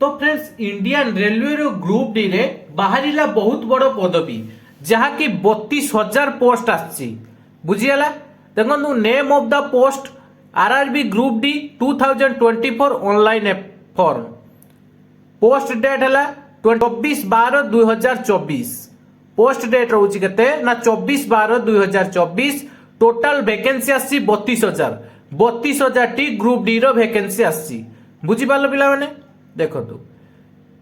तो friends Indian railway रो group D रे बाहरिला बहुत बड़ पदवी जहाँकि 32,000 पोस्ट आसी बुझीगला। देखो name of the post RRB group D 2024 online form post date है 24/12/2024 पोस्ट डेट रोचे केते ना 24/12/2024 टोटल वैकेंसी आसी 32,000 टी ग्रुप डी रो वैकेंसी आसी बुझी पालो पिला माने। देखो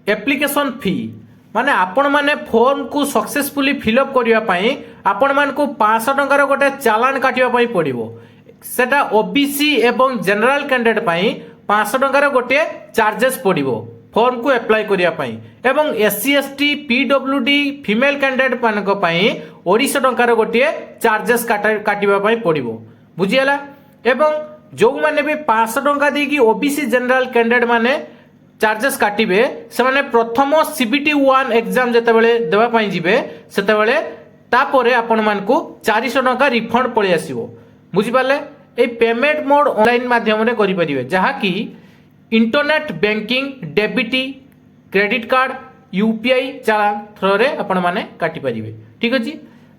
एप्लिकेशन फी माने आपण माने फॉर्म को सक्सेसफुली फिलअप करिया पई आपण मान को 500 टंकार गोटे चालान काटिया पई पड़िबो। सेटा ओबीसी एवं जनरल कैंडिडेट पई 500 टंकार गोटे चार्जेस पड़िबो फॉर्म को अप्लाई करिया पई एवं SC ST PWD female candidate मानक पई 200 टंकार गोटे चार्जेस काटिबा पई पड़िबो बुझियला। एवं जो माने भी 500 टंका देकी ओबीसी जनरल कैंडिडेट माने चार्जेस काटिबे से माने प्रथम सीबीटी 1 एग्जाम जते बेले देबा पई जिवे सेते बेले तापरे आपण मान को 400 टंका रिफंड पळि आसीबो बुझि पाले। ए पेमेंट मोड ऑनलाइन माध्यम रे करि परिबे जहा कि internet banking debit credit card UPI चालान थ्रो रे आपण माने काटि परिबे। ठीक अछि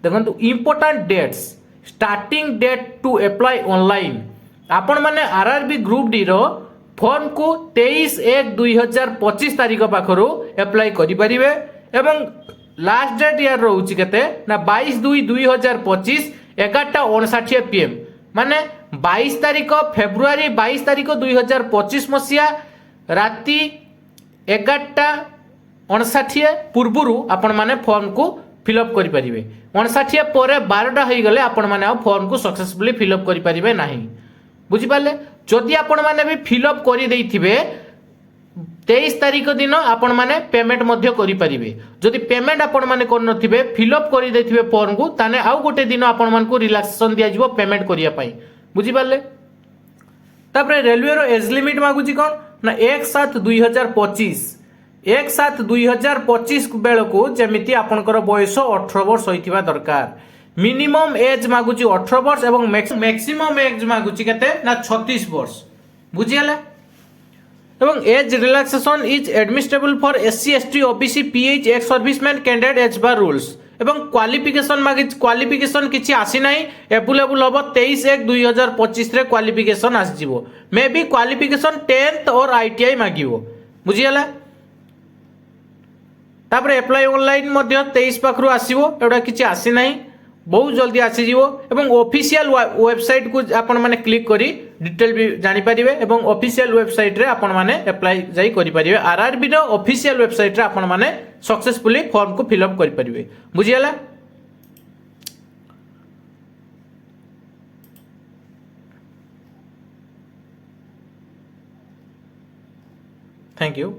देखंतु important dates starting date to apply online आपण माने आरआरबी ग्रुप डी रो फॉर्म को 23/1/2025 तारीख पाखरु अप्लाई करि परिबे एवं लास्ट डेट यार रहउची केते ना 22/2/2025 11:59 PM माने 22 तारीख फेब्रुआरी 22 तारीख 2025 मसिया राति 11:59 पूर्वरु आपण माने फॉर्म को फिलअप करि परिबे। 59 पर 12टा होई गले आपण माने आ फॉर्म को सक्सेसफुली फिलअप करि परिबे नाही बुझी पाले। जदि आपण माने भी फिलअप करि देइथिबे 23 तारीख दिन आपण माने पेमेंट मध्य करि परिबे। जदि पेमेंट आपण माने कर नथिबे फिलअप करि देइथिबे फॉर्म को ताने आउ गोटे दिन आपण मान को रिलैक्सेशन दिया जिवो पेमेंट करिया पई बुझी पाले। तापरे रेलवे रो एज लिमिट मागुची कोन ना 1/7/2025 1/7/2025 बेल को जेमिति आपनकर बयस 18 वर्ष होइथिबा दरकार। मिनिमम एज मागुची 18 वर्ष एवं मैक्सिमम एज मागुची केते ना 36 वर्ष बुझियला। एवं age relaxation is administrable for SC ST OBC PH ex serviceman candidate age bar rules एवं क्वालिफिकेशन मागे क्वालिफिकेशन किछि आसी नाही अवेलेबल हबो 23/1/2025 रे क्वालिफिकेशन आस जिवो मे बी क्वालिफिकेशन 10th और आईटीआई मागिवो बुझियला। तापर अप्लाई ऑनलाइन मध्य 23 पाखरु आसीबो एडा किछि आसी नाही बहुत जल्दी आसी जीवो एवं ऑफिशियल वेबसाइट को आपण माने क्लिक करी डिटेल भी जानि परिबे एवं ऑफिशियल वेबसाइट रे आपण माने अप्लाई जाई करि परिबे। आरआरबी रो ऑफिशियल वेबसाइट रे आपण माने सक्सेसफुली फॉर्म को फिल अप करि परिबे बुझियला। Thank you.